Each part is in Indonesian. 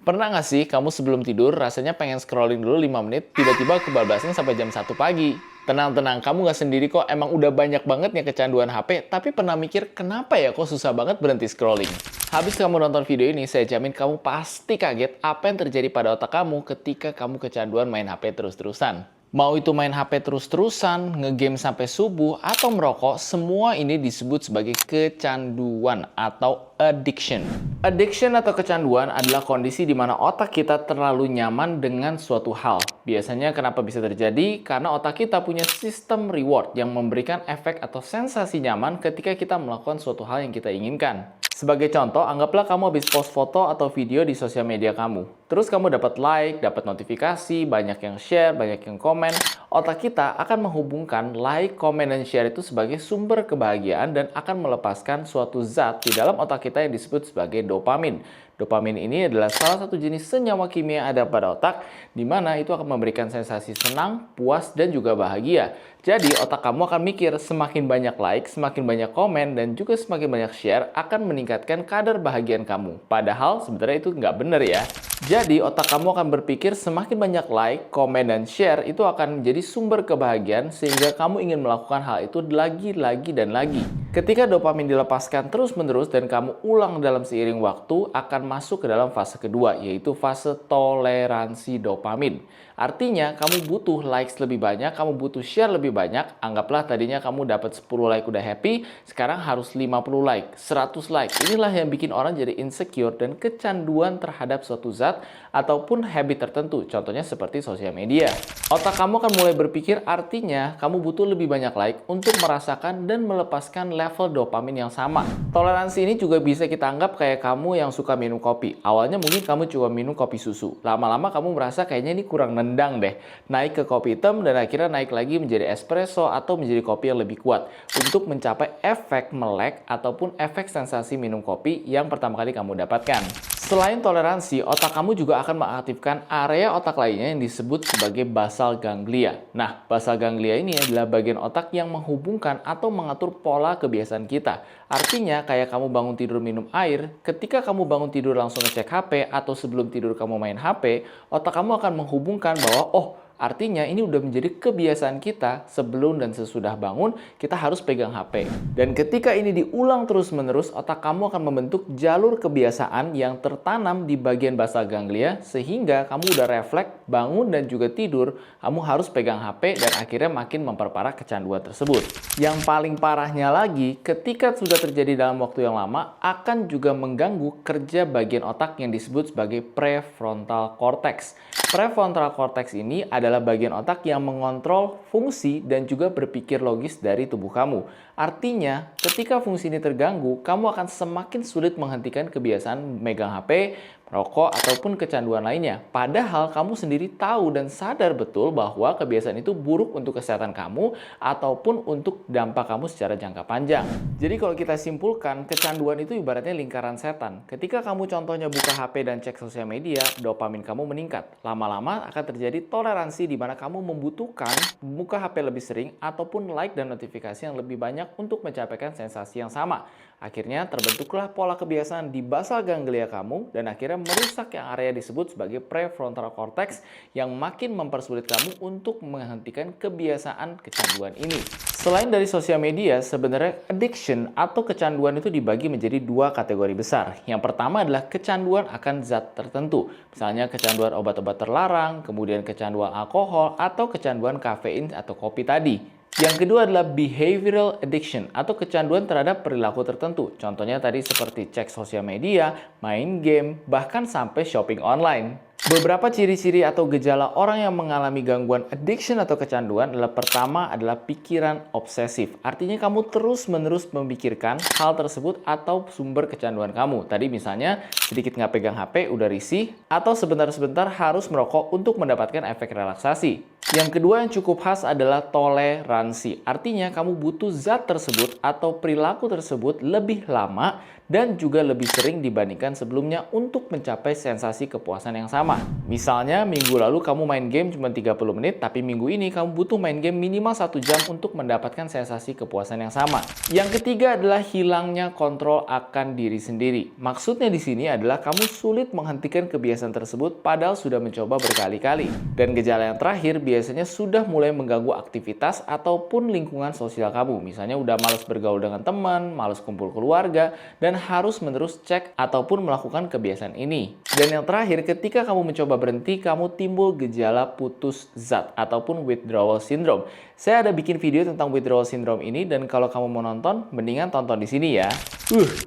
Pernah nggak sih kamu sebelum tidur rasanya pengen scrolling dulu 5 menit, tiba-tiba kebablasan sampai jam 1 pagi? Tenang-tenang, kamu nggak sendiri kok, emang udah banyak banget nih kecanduan HP, tapi pernah mikir kenapa ya kok susah banget berhenti scrolling? Habis kamu nonton video ini, saya jamin kamu pasti kaget apa yang terjadi pada otak kamu ketika kamu kecanduan main HP terus-terusan. Mau itu main HP terus-terusan, ngegame sampai subuh, atau merokok, semua ini disebut sebagai kecanduan atau addiction. Addiction atau kecanduan adalah kondisi di mana otak kita terlalu nyaman dengan suatu hal. Biasanya kenapa bisa terjadi? Karena otak kita punya sistem reward yang memberikan efek atau sensasi nyaman ketika kita melakukan suatu hal yang kita inginkan. Sebagai contoh, anggaplah kamu habis post foto atau video di sosial media kamu. Terus kamu dapat like, dapat notifikasi, banyak yang share, banyak yang komen. Otak kita akan menghubungkan like, komen, dan share itu sebagai sumber kebahagiaan dan akan melepaskan suatu zat di dalam otak kita yang disebut sebagai dopamin. Dopamin ini adalah salah satu jenis senyawa kimia yang ada pada otak, di mana itu akan memberikan sensasi senang, puas, dan juga bahagia. Jadi, otak kamu akan mikir semakin banyak like, semakin banyak komen, dan juga semakin banyak share akan meningkatkan kadar bahagian kamu. Padahal sebenarnya itu nggak benar ya. Jadi, otak kamu akan berpikir semakin banyak like, komen, dan share itu akan menjadi sumber kebahagiaan sehingga kamu ingin melakukan hal itu lagi, dan lagi. Ketika dopamin dilepaskan terus-menerus dan kamu ulang dalam seiring waktu, akan masuk ke dalam fase kedua, yaitu fase toleransi dopamin. Artinya, kamu butuh likes lebih banyak, kamu butuh share lebih banyak. Anggaplah tadinya kamu dapat 10 like udah happy, sekarang harus 50 like, 100 like. Inilah yang bikin orang jadi insecure dan kecanduan terhadap suatu zat ataupun habit tertentu, contohnya seperti sosial media. Otak kamu akan mulai berpikir artinya kamu butuh lebih banyak like untuk merasakan dan melepaskan level dopamin yang sama. Toleransi ini juga bisa kita anggap kayak kamu yang suka minum kopi. Awalnya mungkin kamu cuma minum kopi susu. Lama-lama kamu merasa kayaknya ini kurang nendang deh. Naik ke kopi hitam dan akhirnya naik lagi menjadi espresso atau menjadi kopi yang lebih kuat. Untuk mencapai efek melek ataupun efek sensasi minum kopi yang pertama kali kamu dapatkan. Selain toleransi, otak kamu juga akan mengaktifkan area otak lainnya yang disebut sebagai basal ganglia. Nah, basal ganglia ini adalah bagian otak yang menghubungkan atau mengatur pola kebiasaan kita. Artinya, kayak kamu bangun tidur minum air, ketika kamu bangun tidur langsung ngecek HP, atau sebelum tidur kamu main HP, otak kamu akan menghubungkan bahwa, artinya ini udah menjadi kebiasaan kita sebelum dan sesudah bangun kita harus pegang HP. Dan ketika ini diulang terus-menerus, otak kamu akan membentuk jalur kebiasaan yang tertanam di bagian basal ganglia sehingga kamu udah refleks bangun dan juga tidur, kamu harus pegang HP dan akhirnya makin memperparah kecanduan tersebut. Yang paling parahnya lagi, ketika sudah terjadi dalam waktu yang lama, akan juga mengganggu kerja bagian otak yang disebut sebagai prefrontal cortex. Prefrontal cortex ini adalah bagian otak yang mengontrol fungsi dan juga berpikir logis dari tubuh kamu. Artinya, ketika fungsi ini terganggu, kamu akan semakin sulit menghentikan kebiasaan megang HP, merokok, ataupun kecanduan lainnya. Padahal kamu sendiri tahu dan sadar betul bahwa kebiasaan itu buruk untuk kesehatan kamu ataupun untuk dampak kamu secara jangka panjang. Jadi kalau kita simpulkan, kecanduan itu ibaratnya lingkaran setan. Ketika kamu contohnya buka HP dan cek sosial media, dopamin kamu meningkat. Lama-lama akan terjadi toleransi di mana kamu membutuhkan buka HP lebih sering ataupun like dan notifikasi yang lebih banyak untuk mencapai sensasi yang sama. Akhirnya terbentuklah pola kebiasaan di basal ganglia kamu dan akhirnya merusak yang area disebut sebagai prefrontal cortex yang makin mempersulit kamu untuk menghentikan kebiasaan kecanduan ini. Selain dari sosial media, sebenarnya addiction atau kecanduan itu dibagi menjadi dua kategori besar. Yang pertama adalah kecanduan akan zat tertentu. Misalnya kecanduan obat-obat terlarang, kemudian kecanduan alkohol, atau kecanduan kafein atau kopi tadi. Yang kedua adalah behavioral addiction atau kecanduan terhadap perilaku tertentu. Contohnya tadi seperti cek sosial media, main game, bahkan sampai shopping online. Beberapa ciri-ciri atau gejala orang yang mengalami gangguan addiction atau kecanduan adalah pertama adalah pikiran obsesif. Artinya kamu terus-menerus memikirkan hal tersebut atau sumber kecanduan kamu. Tadi misalnya sedikit nggak pegang HP udah risih atau sebentar-sebentar harus merokok untuk mendapatkan efek relaksasi. Yang kedua yang cukup khas adalah toleransi. Artinya kamu butuh zat tersebut atau perilaku tersebut lebih lama dan juga lebih sering dibandingkan sebelumnya untuk mencapai sensasi kepuasan yang sama. Misalnya, minggu lalu kamu main game cuma 30 menit, tapi minggu ini kamu butuh main game minimal 1 jam untuk mendapatkan sensasi kepuasan yang sama. Yang ketiga adalah hilangnya kontrol akan diri sendiri. Maksudnya di sini adalah kamu sulit menghentikan kebiasaan tersebut padahal sudah mencoba berkali-kali. Dan gejala yang terakhir biasanya sudah mulai mengganggu aktivitas ataupun lingkungan sosial kamu. Misalnya udah malas bergaul dengan teman, malas kumpul keluarga, dan harus menerus cek ataupun melakukan kebiasaan ini. Dan yang terakhir, ketika kamu mencoba berhenti, kamu timbul gejala putus zat ataupun withdrawal syndrome. Saya ada bikin video tentang withdrawal syndrome ini, dan kalau kamu mau nonton, mendingan tonton di sini ya.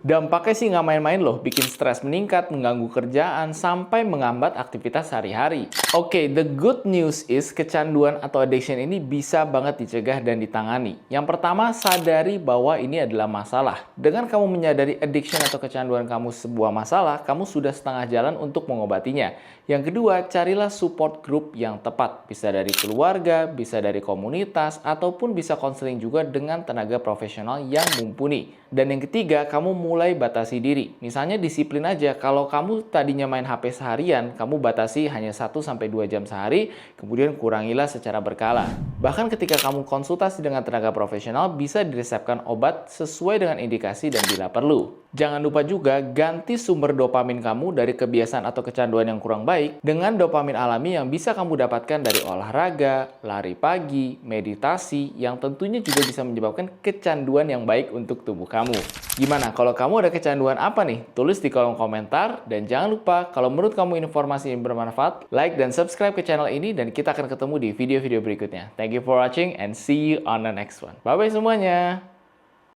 Dampaknya sih nggak main-main loh, bikin stres meningkat, mengganggu kerjaan, sampai menghambat aktivitas sehari-hari. Oke, the good news is kecanduan atau addiction ini bisa banget dicegah dan ditangani. Yang pertama, sadari bahwa ini adalah masalah. Dengan kamu menyadari addiction atau kecanduan kamu sebuah masalah, kamu sudah setengah jalan untuk mengobatinya. Yang kedua, carilah support group yang tepat. Bisa dari keluarga, bisa dari komunitas, ataupun bisa konseling juga dengan tenaga profesional yang mumpuni. Dan yang ketiga, kamu mulai batasi diri. Misalnya disiplin aja, kalau kamu tadinya main HP seharian, kamu batasi hanya 1-2 jam sehari, kemudian kurangilah secara berkala. Bahkan ketika kamu konsultasi dengan tenaga profesional, bisa diresepkan obat sesuai dengan indikasi dan bila perlu. Jangan lupa juga ganti sumber dopamin kamu dari kebiasaan atau kecanduan yang kurang baik dengan dopamin alami yang bisa kamu dapatkan dari olahraga, lari pagi, meditasi, yang tentunya juga bisa menyebabkan kecanduan yang baik untuk tubuh kamu. Gimana kalau kamu ada kecanduan apa nih? Tulis di kolom komentar, dan jangan lupa kalau menurut kamu informasi ini bermanfaat, like dan subscribe ke channel ini, dan kita akan ketemu di video-video berikutnya. Thank you for watching and see you on the next one. Bye-bye semuanya!